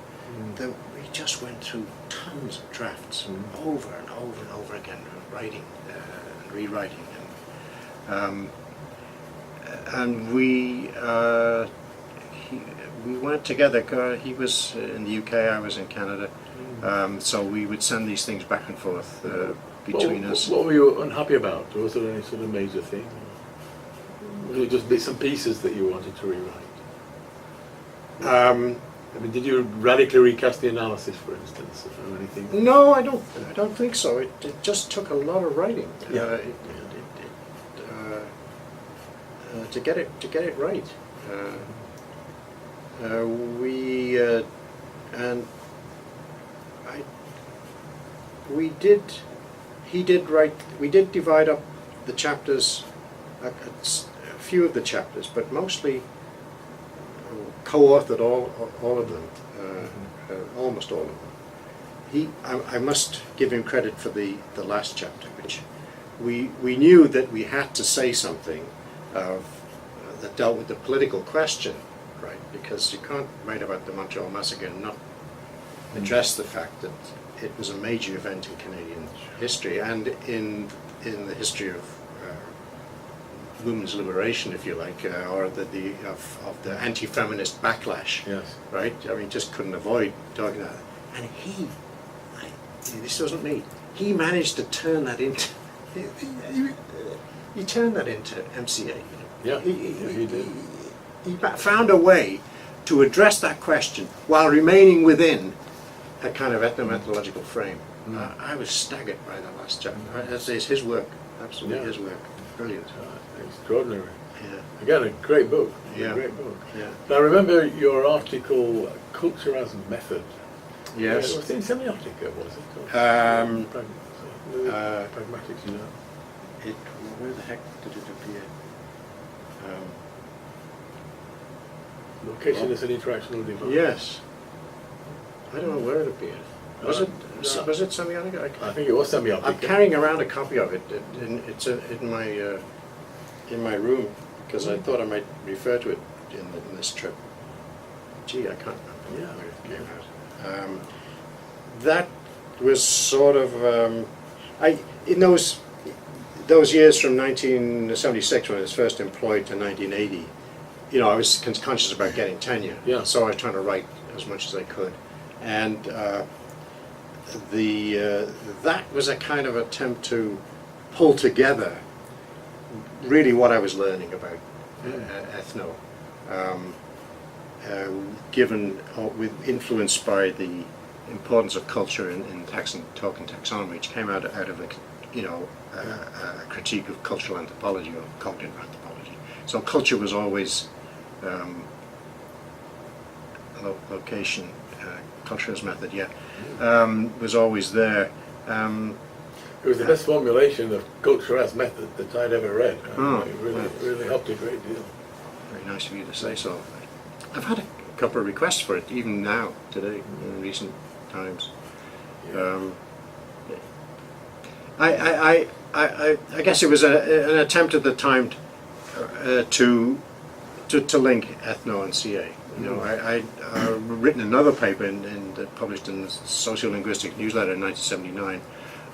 That we just went through tons of drafts over and over and over again, writing and rewriting, and we went together. He was in the UK, I was in Canada, so we would send these things back and forth between us. What were you unhappy about? Was there any sort of major thing? Was it just bits and pieces that you wanted to rewrite? I mean, did you radically recast the analysis, for instance, or anything? No, I don't think so. It just took a lot of writing. Yeah. To get it right. He did write. We did divide up the chapters, a few of the chapters, but mostly co-authored all of them, almost all of them. I must give him credit for the last chapter, which we knew that we had to say something that dealt with the political question, right? Because you can't write about the Montreal Massacre and not address the fact that it was a major event in Canadian history and in the history of women's liberation, if you like, or of the anti-feminist backlash. Yes. Right? I mean, just couldn't avoid talking about it. And this wasn't me. He managed to turn that into. He turned that into MCA. Yeah, he did. He found a way to address that question while remaining within a kind of ethnomethodological frame. I was staggered by that last chapter. It's his work, absolutely his work. Brilliant. Extraordinary. Yeah. Again, a great book. Yeah. A great book. Yeah. Now, remember your article, Culture as Method. Yes. Was it in Semiotica, was it? Pragmatics, you know. Where the heck did it appear? Location is an interactional device. Yes. I don't know where it appeared. Was it Semiotica? I think it was Semiotica. I'm carrying around a copy of it. It's in my room because I thought I might refer to it in this trip. Gee, I can't remember where it came out. That was sort of in those years from 1976 when I was first employed to 1980. You know, I was conscious about getting tenure. Yeah. So I was trying to write as much as I could, and that was a kind of attempt to pull together really what I was learning about ethno, influenced by the importance of culture in talk and taxonomy, which came out of a critique of cultural anthropology or cognitive anthropology. So culture was always location, culture as method, was always there. It was the best formulation of culture as method that I'd ever read. It really helped a great deal. Very nice of you to say so. I've had a couple of requests for it, even now, today, in recent times. I guess it was an attempt at the time to link ethno and CA. You know, I'd written another paper published in the Sociolinguistic Newsletter in 1979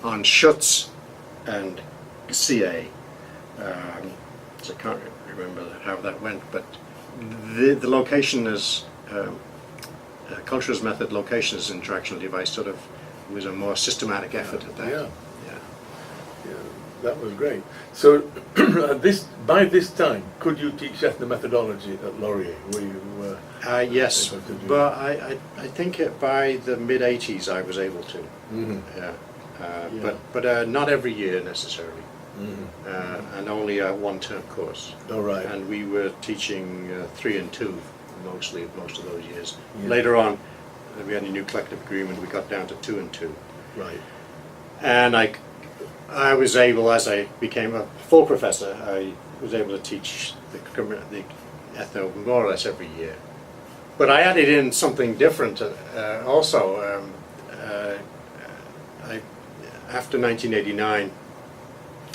on Schutz and CA. So I can't remember how that went, but the location is culture as method, location as interactional device sort of was a more systematic effort at that. Yeah, that was great. So by this time, could you teach ethnomethodology at Laurier? Were you? Yes, but I think by the mid-80s I was able to. But not every year necessarily, and only a one-term course. Oh, right. And we were teaching 3 and 2 most of those years. Later on, we had a new collective agreement, we got down to 2 and 2. Right. And I was able, as I became a full professor, I was able to teach the ethno more or less every year. But I added in something different also. After 1989,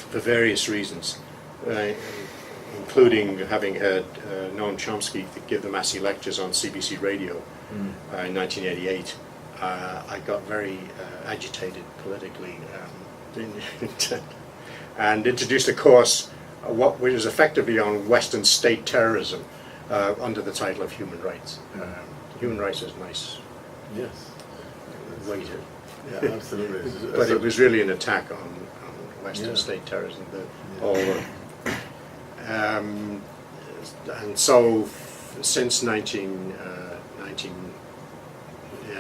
for various reasons, including having heard Noam Chomsky give the Massey lectures on CBC Radio in 1988, I got very agitated politically and introduced a course which was effectively on Western state terrorism under the title of Human Rights. Human rights is nice. Yes. Way to. Yeah, absolutely. But it was really an attack on Western state terrorism. And so since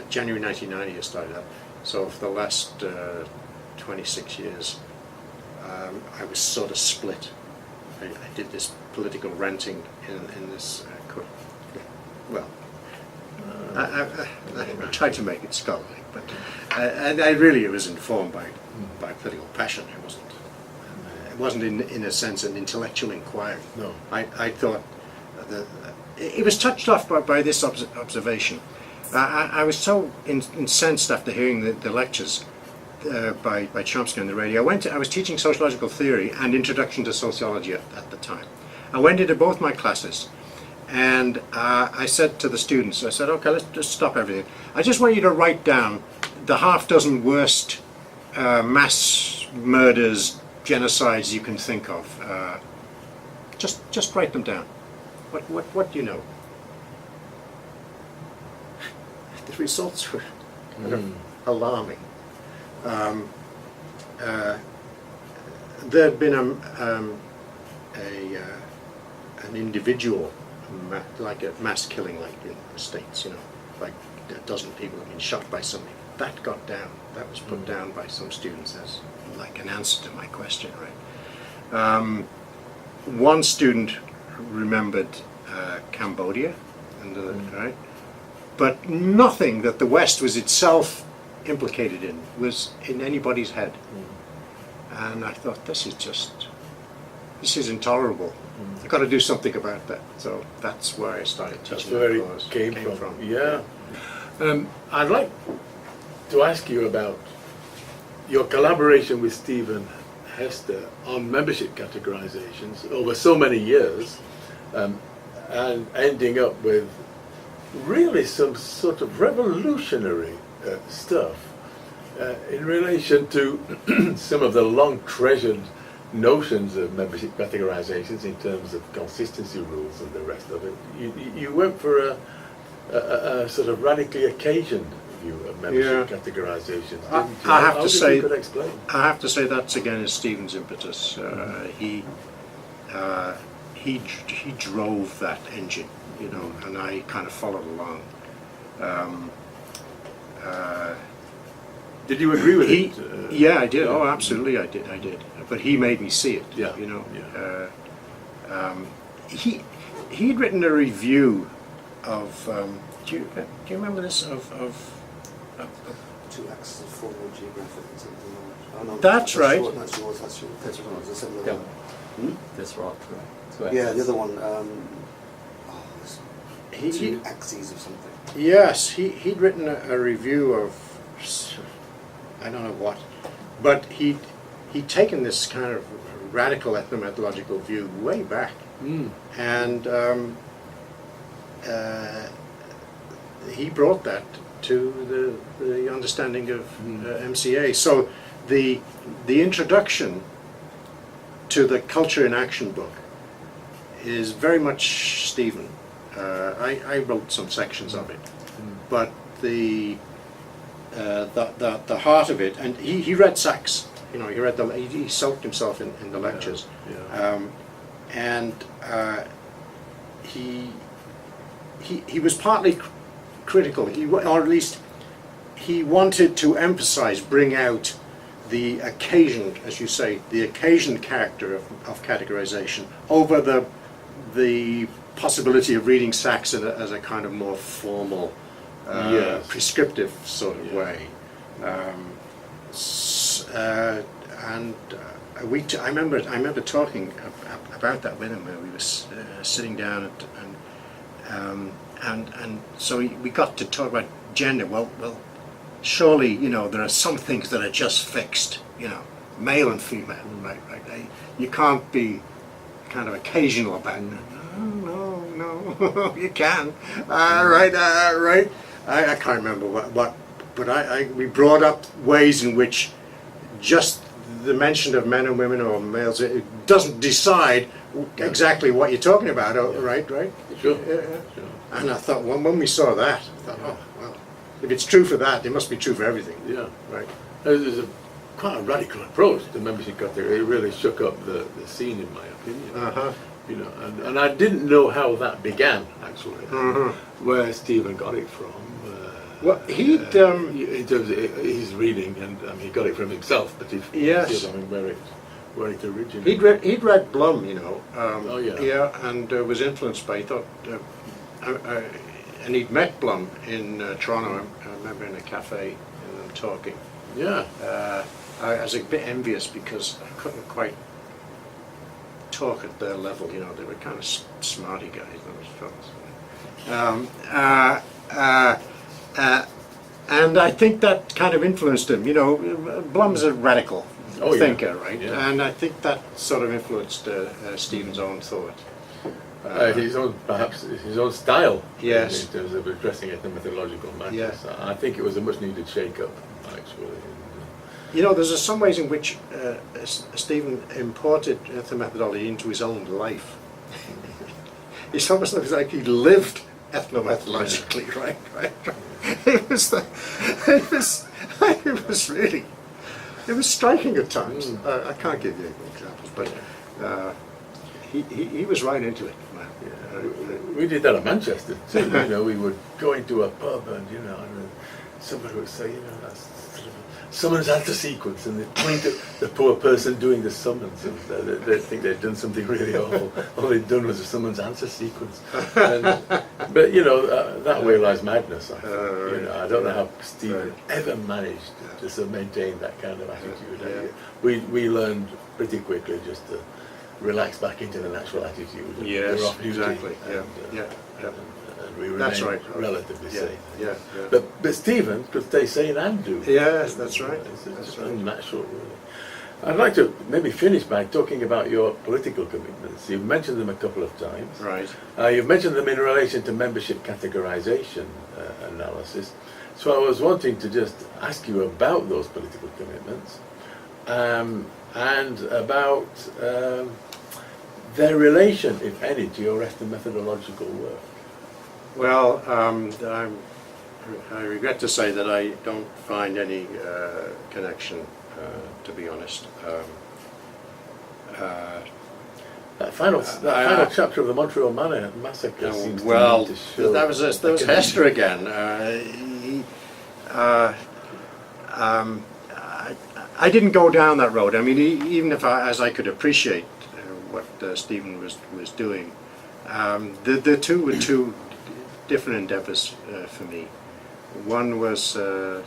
January 1990 I started that. So for the last 26 years I was sort of split. I did this political renting in this I tried to make it scholarly, but I really was informed by political passion. It wasn't in a sense an intellectual inquiry. No. I thought it was touched off by this observation. I was so incensed after hearing the lectures by Chomsky on the radio. I was teaching sociological theory and introduction to sociology at the time. I went into both my classes, and I said to the students, I said, okay, let's just stop everything. I just want you to write down the half-dozen worst mass murders, genocides you can think of. Just write them down. What do you know? The results were kind of alarming. There had been an individual, like a mass killing, like in the States, like a dozen people have been shot by somebody. That got down. That was put down by some students as like an answer to my question, right? One student remembered Cambodia, right? But nothing that the West was itself implicated in was in anybody's head. And I thought, this is intolerable. I've got to do something about that. So that's where I started teaching. That's where it came from. Yeah. I'd like to ask you about your collaboration with Stephen Hester on membership categorizations over so many years, and ending up with really some sort of revolutionary stuff in relation to some of the long treasured notions of membership categorizations in terms of consistency rules and the rest of it. You went for a sort of radically occasioned view of membership categorizations, didn't you? I have to say, you could explain. I have to say that's again is Stephen's impetus. He drove that engine, and I kind of followed along. Did you agree with it? Yeah, I did. Oh, absolutely, I did. But he made me see it. Yeah. He'd written a review of. Do you remember this of 2 axes of formal geographic and something like that. Oh, no, That's right. That's yours. That's yours. That's Yeah. one. That's right. Yeah, the other one. He- 2 axes of something. Yes, he'd written a review of, I don't know what, but he'd taken this kind of radical ethnomethodological view way back, and he brought that to the understanding of MCA. So the introduction to the Culture in Action book is very much Stephen. I wrote some sections of it, but the heart of it, and he read Sachs. He read he soaked himself in the lectures, and he was partly critical, or at least he wanted to emphasize, bring out the occasion, as you say, the occasion character of categorization over the possibility of reading Sachs as a kind of more formal Yes. prescriptive sort of Yeah. way. I remember talking about that with him when we was sitting down and so we got to talk about gender. Well, surely, you know, there are some things that are just fixed, you know, male and female, right? You can't be kind of occasional about it. No, you can. Right. I can't remember what but we brought up ways in which just the mention of men and women or males, it doesn't decide exactly what you're talking about, right? Sure. Yeah. And I thought, when we saw that, I thought, oh, well, if it's true for that, it must be true for everything. Yeah. Right. There's quite a radical approach to membership category. It really shook up the scene, in my opinion. Uh-huh. You know, and I didn't know how that began, actually, Mhm. where Stephen got it from. Well, in terms of his reading, and he got it from himself, but if Yes. where it originated. He'd read Blum, you know. Oh, yeah. Yeah, and was influenced by. He thought, and he'd met Blum in Toronto. I remember in a cafe and them talking. Yeah. I was a bit envious because I couldn't quite talk at their level. You know, they were kind of smarty guys, those fellas. And I think that kind of influenced him. You know, Blum's a radical thinker, right? Yeah. And I think that sort of influenced Stephen's own thought. Perhaps his own style. Yes. In terms of addressing methodological matters. Yeah. I think it was a much needed shake-up, actually. You know, there's some ways in which Stephen imported the methodology into his own life. It's almost like he lived ethnomethodologically, right? It was striking at times. I can't give you examples, but he was right into it. Man. We did that at Manchester too. You know, we would go into a pub and somebody would say, that's sort of a summons answer sequence, and they'd point at the poor person doing the summons, and they'd think they'd done something really awful. All they'd done was a summons answer sequence. But that way lies madness. I think. I don't know how Stephen ever managed to sort of maintain that kind of attitude. We learned pretty quickly just to relax back into the natural attitude. Yes, we're off duty, exactly. And we That's remain right. relatively safe. Yeah. But Stephen could stay sane and do. Yes, that's right. It's just unnatural, really. I'd like to maybe finish by talking about your political commitments. You've mentioned them a couple of times. Right. You've mentioned them in relation to membership categorization analysis. So I was wanting to just ask you about those political commitments and about their relation, if any, to your methodological work. Well, I regret to say that I don't find any connection, to be honest. That final chapter of the Montreal Massacre seems well, to me to show that was Hester again. I didn't go down that road. I mean, even if as I could appreciate what Stephen was doing, the two were two different endeavors for me. One was a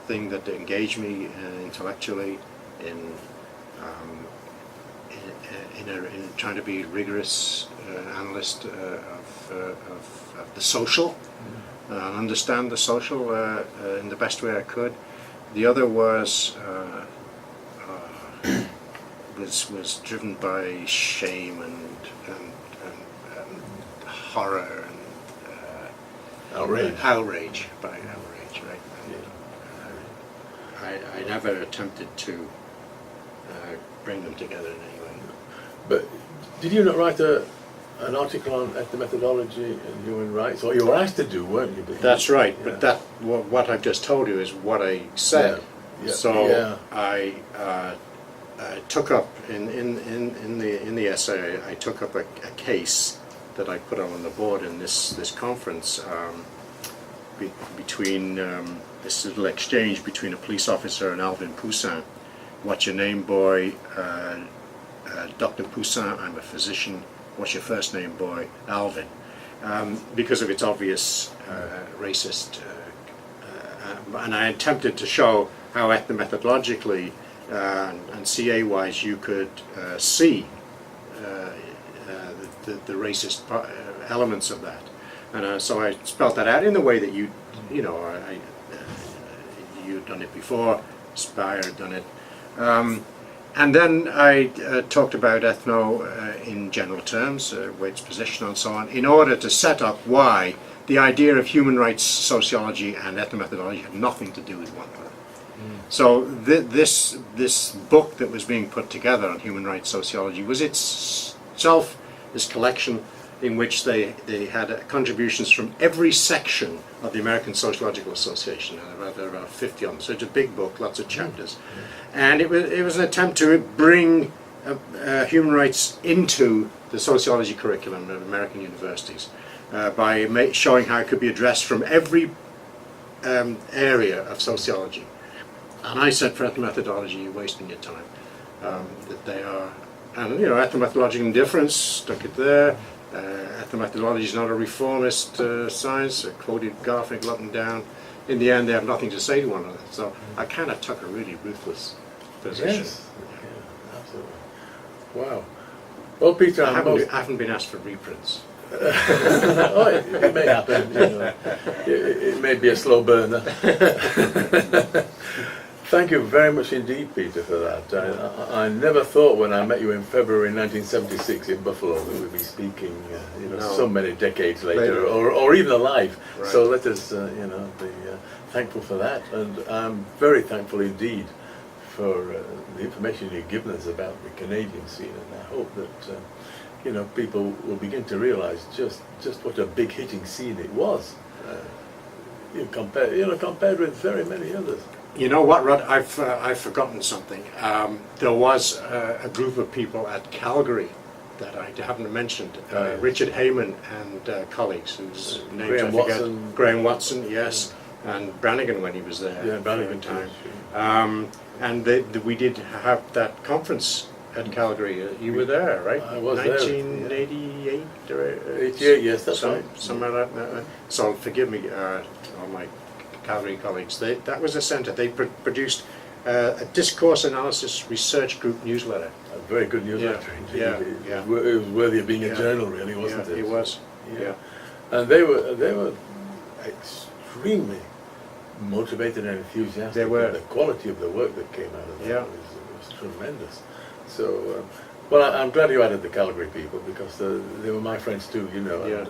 thing that engaged me intellectually in trying to be a rigorous analyst of the social, and understand the social in the best way I could. The other was driven by shame and horror and outrage, right? I never attempted to bring them together in any way. But did you not write an article on ethnomethodology and human rights? Or you were asked to do, weren't you? That's right, but what I've just told you is what I said. So I took up in the essay. I took up a case that I put on the board in this conference between this little exchange between a police officer and Alvin Poussin. What's your name, boy? Dr. Poussin. I'm a physician. What's your first name, boy? Alvin. because of its obvious racist, and I attempted to show how ethnomethodologically and CA-wise you could see the racist elements of that, and so I spelled that out in the way that you'd done it before, Spire had done it, and then I talked about ethno in general terms, Wade's position and so on, in order to set up why the idea of human rights sociology and ethnomethodology had nothing to do with one another. So this book that was being put together on human rights sociology was itself this collection in which they had contributions from every section of the American Sociological Association. There are about 50 of them. So it's a big book, lots of chapters. And it was an attempt to bring human rights into the sociology curriculum of American universities by showing how it could be addressed from every area of sociology. And I said, for ethnomethodology, you're wasting your time. That they are, and ethnomethodological indifference, stuck it there. Ethnomethodology is not a reformist science. I quoted Garfinkel up and down. In the end, they have nothing to say to one another. So I kind of took a really ruthless position. Yes, yeah, absolutely. Wow. Well, Peter, I haven't been asked for reprints. Oh, it may happen. It may be a slow burner. Thank you very much indeed, Peter, for that. I never thought when I met you in February 1976 in Buffalo that we'd be speaking, so many decades later, or even alive. Right. So let us, be thankful for that, and I'm very thankful indeed for the information you've given us about the Canadian scene, and I hope that people will begin to realise just what a big hitting scene it was, compared with very many others. You know what, Rod? I've forgotten something. There was a group of people at Calgary that I haven't mentioned. Richard Heyman and colleagues, whose names Graham I forget. Watson. Graham Watson, yes, and Brannigan when he was there. Yeah, Brannigan time. too. And we did have that conference at Calgary. You were there, right? I was 1988 there. or 88, yes, that's right. Somewhere like that. So forgive me, all my Calgary colleagues. That was a centre. They produced a discourse analysis research group newsletter. A very good newsletter indeed. Yeah. It was worthy of being a journal, really, wasn't it? It was. Yeah. And they were extremely motivated and enthusiastic. They were. The quality of the work that came out of that Yeah. was tremendous. So, well, I'm glad you added the Calgary people, because they were my friends too, Yeah.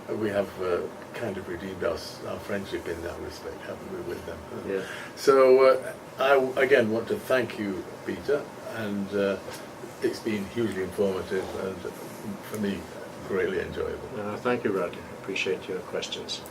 And we have kind of redeemed our friendship in that respect, haven't we, with them? Yeah. So I again want to thank you, Peter, and it's been hugely informative and for me greatly enjoyable. Thank you, Rod. Appreciate your questions.